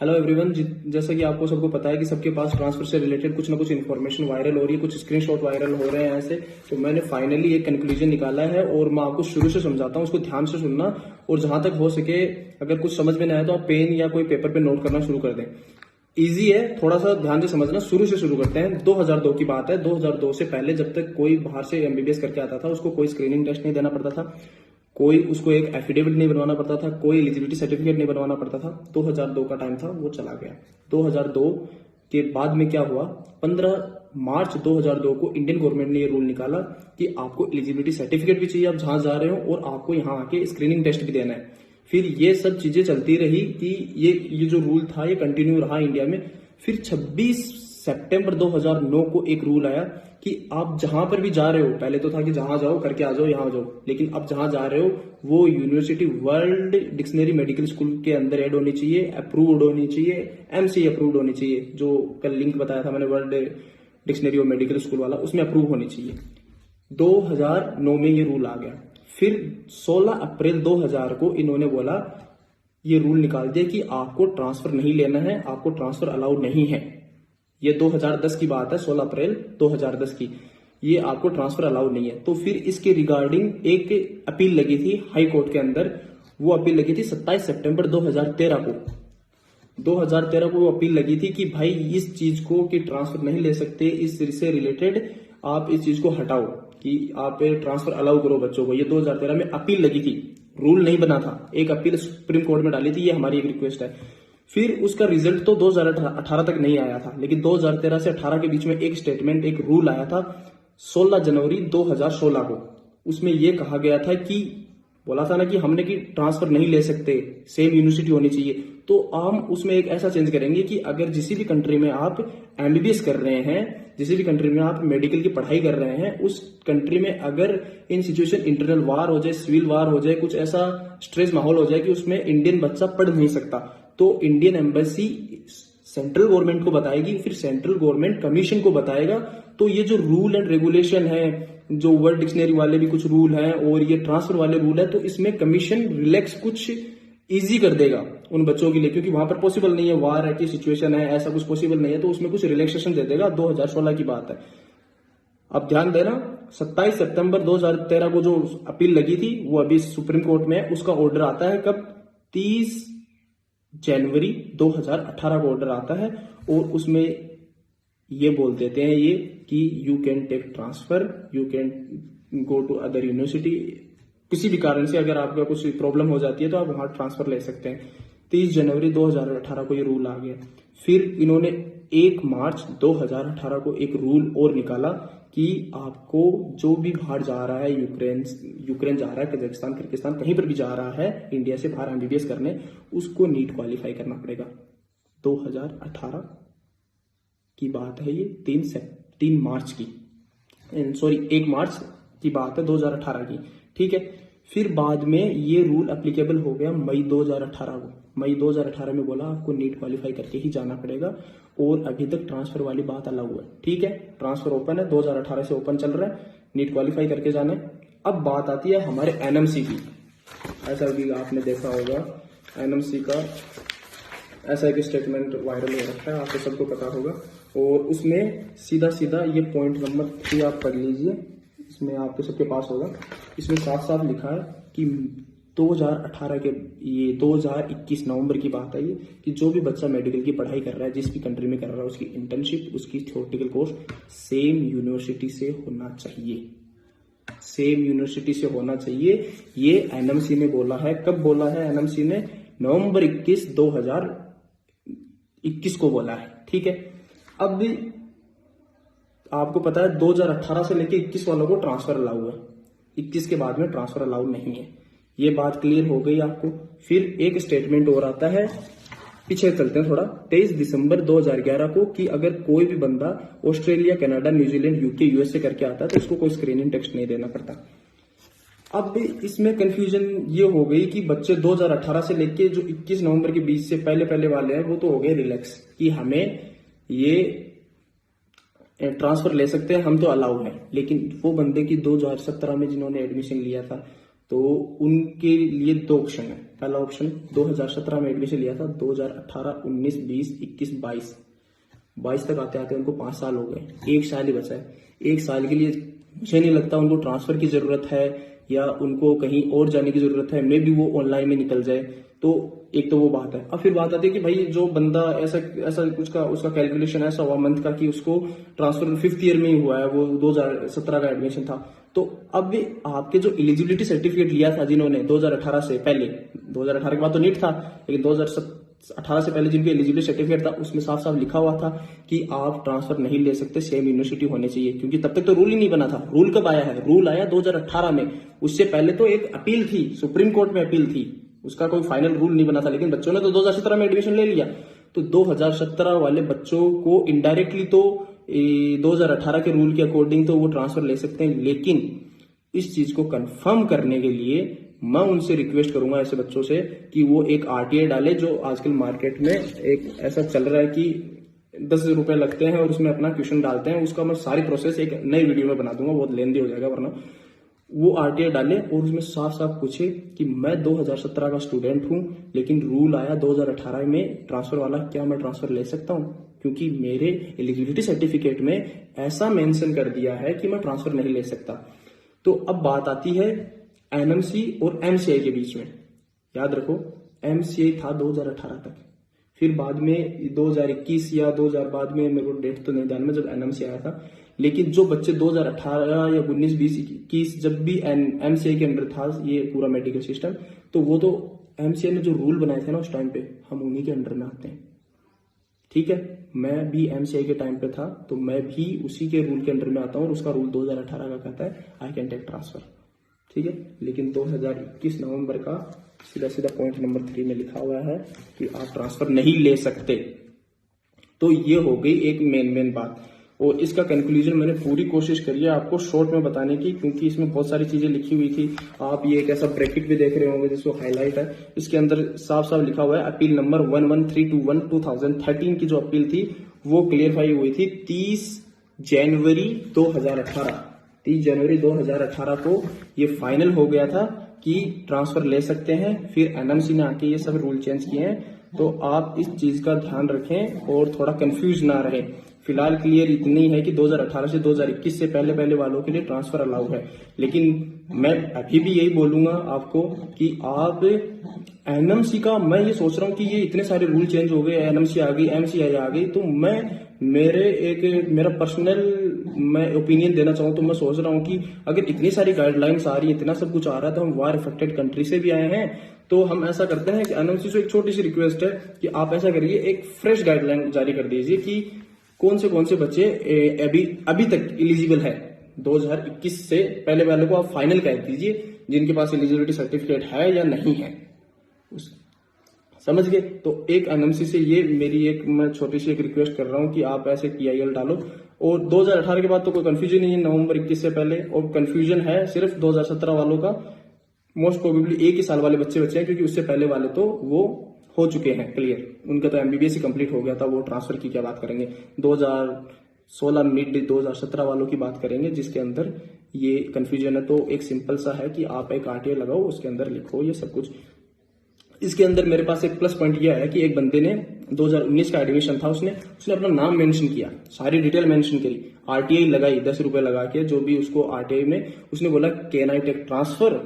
Hello everyone, जैसा कि आपको सबको पता है कि सबके पास ट्रांसफर से रिलेटेड कुछ ना कुछ इन्फॉर्मेशन वायरल हो रही है, कुछ स्क्रीनशॉट वायरल हो रहे हैं ऐसे। तो मैंने फाइनली एक कंक्लूजन निकाला है और मैं आपको शुरू से समझाता हूँ, उसको ध्यान से सुनना। और जहां तक हो सके अगर कुछ समझ में ना आए तो आप पेन या कोई पेपर पे नोट करना शुरू कर दें। इजी है, थोड़ा सा ध्यान से समझना। शुरू से शुरू करते हैं। 2002 की बात है। 2002 से पहले जब तक कोई बाहर से एमबीबीएस करके आता था, उसको कोई स्क्रीनिंग टेस्ट नहीं देना पड़ता था, कोई उसको एक एफिडेविट नहीं बनवाना पड़ता था, कोई एलिजिबिलिटी सर्टिफिकेट नहीं बनवाना पड़ता था। 2002 का टाइम था, वो चला गया। 2002 के बाद में क्या हुआ, 15 मार्च 2002 को इंडियन गवर्नमेंट ने ये रूल निकाला कि आपको एलिजिबिलिटी सर्टिफिकेट भी चाहिए आप जहां जा रहे हो, और आपको यहाँ आके स्क्रीनिंग टेस्ट भी देना है। फिर ये सब चीजें चलती रही कि ये जो रूल था ये कंटिन्यू रहा इंडिया में। फिर 26 सितंबर 2009 को एक रूल आया कि आप जहां पर भी जा रहे हो, पहले तो था कि जहां जाओ करके आ जाओ, यहां जाओ, लेकिन अब जहां जा रहे हो वो university world dictionary medical school के अंदर ऐड होनी चाहिए, अप्रूव्ड होनी चाहिए, एमसी अप्रूव्ड होनी चाहिए। जो कल लिंक बताया था मैंने वर्ल्ड डिक्शनरी और मेडिकल स्कूल वाला, उसमें अप्रूव होनी चाहिए। 2009 में ये रूल आ गया। फिर 16 अप्रैल 2000 को इन्होंने बोला, ये रूल निकाल दिया कि आपको ट्रांसफर नहीं लेना है, आपको ट्रांसफर अलाउड नहीं है। ये 2010 की बात है, 16 अप्रैल 2010 की। ये आपको ट्रांसफर अलाउड नहीं है। तो फिर इसके रिगार्डिंग एक अपील लगी थी हाई कोर्ट के अंदर। वो अपील लगी थी 27 सितंबर 2013 को। 2013 को वो अपील लगी थी कि भाई इस चीज को कि ट्रांसफर नहीं ले सकते, इससे रिलेटेड आप इस चीज को हटाओ कि आप ट्रांसफर अलाउ करो बच्चों को। ये 2013 में अपील लगी थी, रूल नहीं बना था। एक अपील सुप्रीम कोर्ट में डाली थी, ये हमारी एक रिक्वेस्ट है। फिर उसका रिजल्ट तो 2018 तक नहीं आया था, लेकिन 2013 से 18 के बीच में एक स्टेटमेंट, एक रूल आया था 16 जनवरी 2016 को। उसमें यह कहा गया था कि बोला था ना कि हमने कि ट्रांसफर नहीं ले सकते, सेम यूनिवर्सिटी होनी चाहिए। तो हम उसमें एक ऐसा चेंज करेंगे कि अगर जिस भी कंट्री में आप एमबीबीएस कर रहे हैं, जिस भी कंट्री में आप मेडिकल की पढ़ाई कर रहे हैं, उस कंट्री में अगर इन सिचुएशन इंटरनल वार हो जाए, सिविल वार हो जाए, कुछ ऐसा स्ट्रेस माहौल हो जाए कि उसमें इंडियन बच्चा पढ़ नहीं सकता, तो इंडियन एम्बेसी सेंट्रल गवर्नमेंट को बताएगी, फिर सेंट्रल गवर्नमेंट कमीशन को बताएगा। तो ये जो रूल एंड रेगुलेशन है, जो वर्ल्ड डिक्शनरी वाले भी कुछ रूल हैं और ये ट्रांसफर वाले रूल है, तो इसमें कमीशन रिलैक्स कुछ इजी कर देगा उन बच्चों के लिए, क्योंकि वहां पर पॉसिबल नहीं है, वार की सिचुएशन है, ऐसा कुछ पॉसिबल नहीं है, तो उसमें कुछ रिलैक्सेशन दे देगा। 2016 की बात है। अब ध्यान देना, 27 सितंबर 2013 को जो अपील लगी थी वो अभी सुप्रीम कोर्ट में है। उसका ऑर्डर आता है कब, 30 जनवरी 2018 को ऑर्डर आता है। और उसमें ये बोल देते हैं ये कि you can take transfer, you can go to other university. किसी भी कारण से अगर आपका कुछ प्रॉब्लम हो जाती है तो आप वहां ट्रांसफर ले सकते हैं। 30 जनवरी 2018 को ये रूल आ गया। फिर इन्होंने 1 मार्च 2018 को एक रूल और निकाला कि आपको जो भी बाहर जा रहा है, यूक्रेन जा रहा है, कजाकिस्तान, किर्गिस्तान, कहीं पर भी जा रहा है इंडिया से बाहर एमबीबीएस करने, उसको नीट क्वालिफाई करना पड़ेगा। 2018 की बात है ये, 3 मार्च की, सॉरी 1 मार्च की बात है 2018 की, ठीक है। फिर बाद में ये रूल अप्लीकेबल हो गया मई 2018 को। मई 2018 में बोला आपको नीट क्वालिफाई करके ही जाना पड़ेगा, और अभी तक ट्रांसफर वाली बात अलग हुआ है, ठीक है। ट्रांसफर ओपन है, 2018 से ओपन चल रहा है, नीट क्वालिफाई करके जाना है। अब बात आती है हमारे एनएमसी की। ऐसा भी आपने देखा होगा, एनएमसी का ऐसा एक स्टेटमेंट वायरल हो रखा है, आपको सबको पता होगा। और उसमें सीधा सीधा ये पॉइंट नंबर 3 आप पढ़ लीजिए, इसमें आपके सबके पास होगा। इसमें साफ साफ लिखा है कि 2018 के, ये 2021 नवंबर की बात है ये, कि जो भी बच्चा मेडिकल की पढ़ाई कर रहा है, जिस भी कंट्री में कर रहा है, उसकी इंटर्नशिप, उसकी थ्योरेटिकल कोर्स सेम यूनिवर्सिटी से होना चाहिए, सेम यूनिवर्सिटी से होना चाहिए। ये एनएमसी ने बोला है। कब बोला है एनएमसी ने? नवंबर 21 2021 को बोला है, ठीक है। अब भी आपको पता है 2018 से लेके 21 वालों को ट्रांसफर अलाउ है, 21 के बाद में ट्रांसफर अलाउ नहीं है। ये बात क्लियर हो गई आपको। फिर एक स्टेटमेंट और आता है, पीछे चलते हैं थोड़ा, 23 दिसंबर 2011 को, कि अगर कोई भी बंदा Australia, Canada, New Zealand, UK, USA करके आता है तो उसको कोई स्क्रीनिंग टेस्ट नहीं देना पड़ता। अब इसमें कंफ्यूजन ये हो गई कि बच्चे 2018 से लेके जो 21 नवंबर के बीच से पहले वाले हैं, वो तो हो गए रिलैक्स कि हमें ये ट्रांसफर ले सकते हैं, हम तो अलाउ है। लेकिन वो बंदे की 2017 में जिन्होंने एडमिशन लिया था, तो उनके लिए दो ऑप्शन है। पहला ऑप्शन 2017 में एडमिशन लिया था, 2018, 19, 20, 21, 22 तक आते आते उनको 5 साल हो गए, 1 साल ही बचा है। 1 साल के लिए मुझे नहीं लगता उनको ट्रांसफर की जरूरत है या उनको कहीं और जाने की जरूरत है, मे भी वो ऑनलाइन में निकल जाए। तो एक तो वो बात है। अब फिर बात आती है कि भाई जो बंदा ऐसा ऐसा कुछ का उसका कैलकुलेशन ऐसा हुआ मंथ का कि उसको ट्रांसफर 5th ईयर में ही हुआ है, वो 2017 का एडमिशन था। तो अब आपके जो एलिजिबिलिटी सर्टिफिकेट लिया था जिन्होंने 2018 से पहले, 2018 के बाद तो नीट था, लेकिन 2018 से पहले जिनके एलिजिबिलिटी सर्टिफिकेट था उसमें साफ साफ लिखा हुआ था कि आप ट्रांसफर नहीं ले सकते, सेम यूनिवर्सिटी होनी चाहिए। क्योंकि तब तक तो रूल ही नहीं बना था। रूल कब आया है? रूल आया 2018 में। उससे पहले तो एक अपील थी, सुप्रीम कोर्ट में अपील थी, उसका कोई फाइनल रूल नहीं बना था। लेकिन बच्चों ने तो 2017 में एडमिशन ले लिया, तो 2017 वाले बच्चों को इनडायरेक्टली तो 2018 के रूल के अकॉर्डिंग तो वो ट्रांसफर ले सकते हैं। लेकिन इस चीज को कंफर्म करने के लिए मैं उनसे रिक्वेस्ट करूंगा ऐसे बच्चों से कि वो एक आरटीआई डाले, जो आजकल मार्केट में एक ऐसा चल रहा है कि 10 रुपए लगते हैं और उसमें अपना क्वेश्चन डालते हैं। उसका मैं सारी प्रोसेस एक नई वीडियो में बना दूंगा, बहुत लेंदी हो जाएगा वरना। वो आरटीआई डाले और उसमें साफ साफ पूछे कि मैं 2017 का स्टूडेंट हूं, लेकिन रूल आया 2018 में ट्रांसफर वाला, क्या मैं ट्रांसफर ले सकता हूं? क्योंकि मेरे एलिजिबिलिटी सर्टिफिकेट में ऐसा मेंशन कर दिया है कि मैं ट्रांसफर नहीं ले सकता। तो अब बात आती है एनएमसी और एमसीआई के बीच में। याद रखो, एमसीआई था 2018 तक, फिर बाद में 2021 या 2000 बाद में, मेरे को डेट तो नहीं ध्यान में, जब एनएमसी आया था। लेकिन जो बच्चे 2018 या 19, 20, 21 जब भी एमसीआई के अंडर था ये पूरा मेडिकल सिस्टम, तो वो तो एमसीआई ने जो रूल बनाए थे ना उस टाइम पे, हम उन्हीं के अंडर में आते हैं। ठीक है, मैं भी एमसीआई के टाइम पे था, तो मैं भी उसी के रूल के अंडर में आता हूँ और उसका रूल 2018 का कहता है आई कैन टेक ट्रांसफर। ठीक है, लेकिन 2021 नवंबर का सीधा सीधा पॉइंट नंबर 3 में लिखा हुआ है कि आप ट्रांसफर नहीं ले सकते। तो ये हो गई एक मेन बात, और इसका कंक्लूजन मैंने पूरी कोशिश करी है आपको शॉर्ट में बताने की, क्योंकि इसमें बहुत सारी चीजें लिखी हुई थी। आप ये एक ऐसा ब्रैकेट भी देख रहे होंगे जिसको हाईलाइट है, इसके अंदर साफ साफ लिखा हुआ है अपील नंबर 11321 2013 की जो अपील थी वो क्लियरफाई हुई थी 30 जनवरी 2018। 30 जनवरी 2018 को ये फाइनल हो गया था कि ट्रांसफर ले सकते हैं। फिर एनएमसी ने आके ये सब रूल चेंज किए हैं। तो आप इस चीज का ध्यान रखें और थोड़ा कंफ्यूज ना रहे। फिलहाल क्लियर इतनी है कि 2018 से 2021 से पहले वालों के लिए ट्रांसफर अलाउ है। लेकिन मैं अभी भी यही बोलूंगा आपको कि आप एनएमसी का, मैं ये सोच रहा हूँ कि ये इतने सारे रूल चेंज हो गए, एनएमसी आ गई, एमसीआई आ गई, तो मेरा पर्सनल मैं ओपिनियन देना चाहूँ तो मैं सोच रहा हूँ कि अगर इतनी सारी गाइडलाइंस आ रही है, इतना सब कुछ आ रहा है, तो हम वार अफेक्टेड कंट्री से भी आए हैं, तो हम ऐसा करते हैं कि एनएमसी से एक छोटी सी रिक्वेस्ट है कि आप ऐसा करिए, एक फ्रेश गाइडलाइन जारी कर दीजिए कि कौन से बच्चे अभी तक एलिजिबल है। 2021 से पहले वाले को आप फाइनल कह दीजिए जिनके पास एलिजिबिलिटी सर्टिफिकेट है या नहीं है, समझ गए? तो एक एनएमसी से ये मेरी एक मैं छोटी सी एक रिक्वेस्ट कर रहा हूं कि आप ऐसे PIL डालो। और 2018 के बाद तो कोई कंफ्यूजन नहीं है, नवंबर 21 से पहले, और कंफ्यूजन है सिर्फ 2017 वालों का। मोस्ट प्रोबेबली एक ही साल वाले बच्चे हैं, क्योंकि उससे पहले वाले तो वो हो चुके हैं क्लियर, उनका तो MBBS ही कंप्लीट हो गया था, वो ट्रांसफर की क्या बात करेंगे। 2016 मिड 2017 वालों की बात करेंगे जिसके अंदर ये कंफ्यूजन है। तो एक सिंपल सा है कि आप एक RTI लगाओ, उसके अंदर लिखो ये सब कुछ। इसके अंदर मेरे पास एक प्लस पॉइंट यह है कि एक बंदे ने 2019 का एडमिशन था, उसने अपना नाम मेंशन किया, सारी डिटेल मेंशन करी, RTI लगाई 10 रुपए लगा के, जो भी उसको RTI में उसने बोला can I take transfer,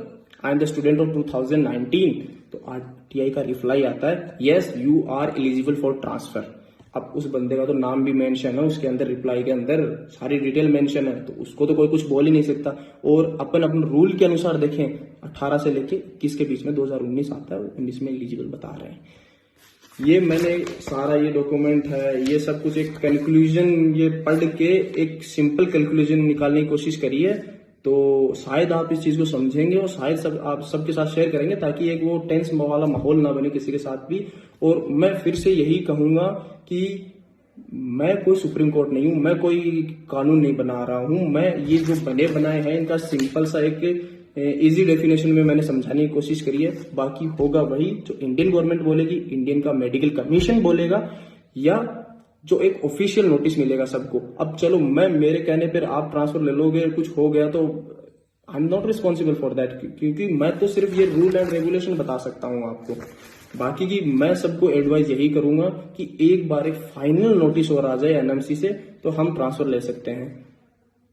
I am the student of 2019। तो RTI का रिप्लाई आता है yes you are eligible for transfer. अब उस बंदे का तो नाम भी मेंशन है उसके अंदर, रिप्लाई के अंदर सारी डिटेल मेंशन है, तो उसको तो कोई कुछ बोल ही नहीं सकता। और अपन रूल के अनुसार देखें, 18 से लेके 21 के बीच में 2019 आता है, 19 में एलिजिबल बता रहे हैं। ये मैंने सारा ये डॉक्यूमेंट है, ये सब कुछ एक कंक्लूजन ये पढ़ के एक सिंपल कंक्लूजन निकालने की कोशिश करी है। तो शायद आप इस चीज को समझेंगे और शायद आप सबके साथ शेयर करेंगे, ताकि एक वो टेंस वाला माहौल ना बने किसी के साथ भी। और मैं फिर से यही कहूंगा कि मैं कोई सुप्रीम कोर्ट नहीं हूं, मैं कोई कानून नहीं बना रहा हूं, मैं ये जो बने बनाए हैं इनका सिंपल सा एक इजी डेफिनेशन में मैंने समझाने की कोशिश करी है। बाकी होगा वही जो इंडियन गवर्नमेंट बोलेगी, इंडियन का मेडिकल कमीशन बोलेगा, या जो एक ऑफिशियल नोटिस मिलेगा सबको। अब चलो मैं मेरे कहने पर आप ट्रांसफर ले लोगे, कुछ हो गया तो I am not responsible for that, क्योंकि मैं तो सिर्फ ये रूल एंड रेगुलेशन बता सकता हूँ आपको। बाकी की मैं सबको एडवाइस यही करूंगा कि एक बार एक फाइनल नोटिस और आ जाए एनएमसी से तो हम ट्रांसफर ले सकते हैं।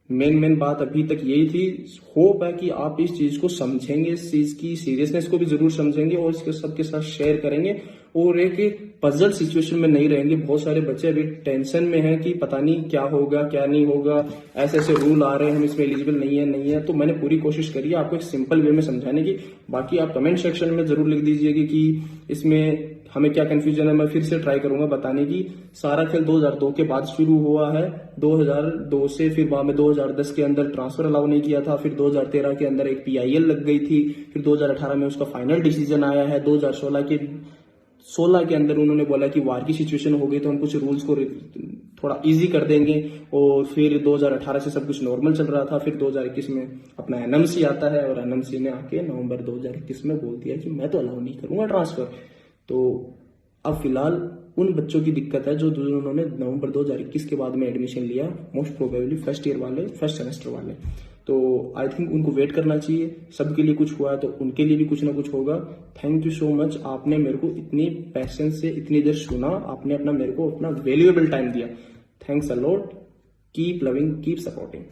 मेन बात अभी तक यही थी। होप है कि आप इस चीज को समझेंगे, इस चीज की सीरियसनेस को भी जरूर समझेंगे और इसके सबके साथ शेयर करेंगे और एक पजल सिचुएशन में नहीं रहेंगे। बहुत सारे बच्चे अभी टेंशन में हैं कि पता नहीं क्या होगा क्या नहीं होगा, ऐसे ऐसे रूल आ रहे हैं, हम इसमें एलिजिबल नहीं है। तो मैंने पूरी कोशिश करी है आपको एक सिंपल वे में समझाने की। बाकी आप कमेंट सेक्शन में जरूर लिख दीजिएगा कि इसमें हमें क्या कंफ्यूजन है। मैं फिर से ट्राई करूंगा बताने की। सारा खेल 2002 के बाद शुरू हुआ है। 2002 से फिर बाद में 2010 के अंदर ट्रांसफर अलाउ नहीं किया था, फिर 2013 के अंदर एक PIL लग गई थी, फिर 2018 में उसका फाइनल डिसीजन आया है। 2016 के अंदर उन्होंने बोला कि वार की सिचुएशन हो गई तो हम कुछ रूल्स को थोड़ा इजी कर देंगे और फिर 2018 से सब कुछ नॉर्मल चल रहा था। फिर 2021 में अपना NMC आता है और NMC ने आके नवंबर 2021 में बोल दिया कि मैं तो अलाउ नहीं करूंगा ट्रांसफर। तो अब फिलहाल उन बच्चों की दिक्कत है जो उन्होंने नवंबर 2021 के बाद में एडमिशन लिया, मोस्ट प्रोबेबली फर्स्ट ईयर वाले, फर्स्ट सेमेस्टर वाले। तो आई थिंक उनको वेट करना चाहिए। सबके लिए कुछ हुआ है तो उनके लिए भी कुछ ना कुछ होगा। थैंक यू सो मच, आपने मेरे को इतनी पैशंस से इतनी देर सुना, आपने अपना मेरे को अपना वैल्यूएबल टाइम दिया। Thanks a lot. Keep loving, keep supporting.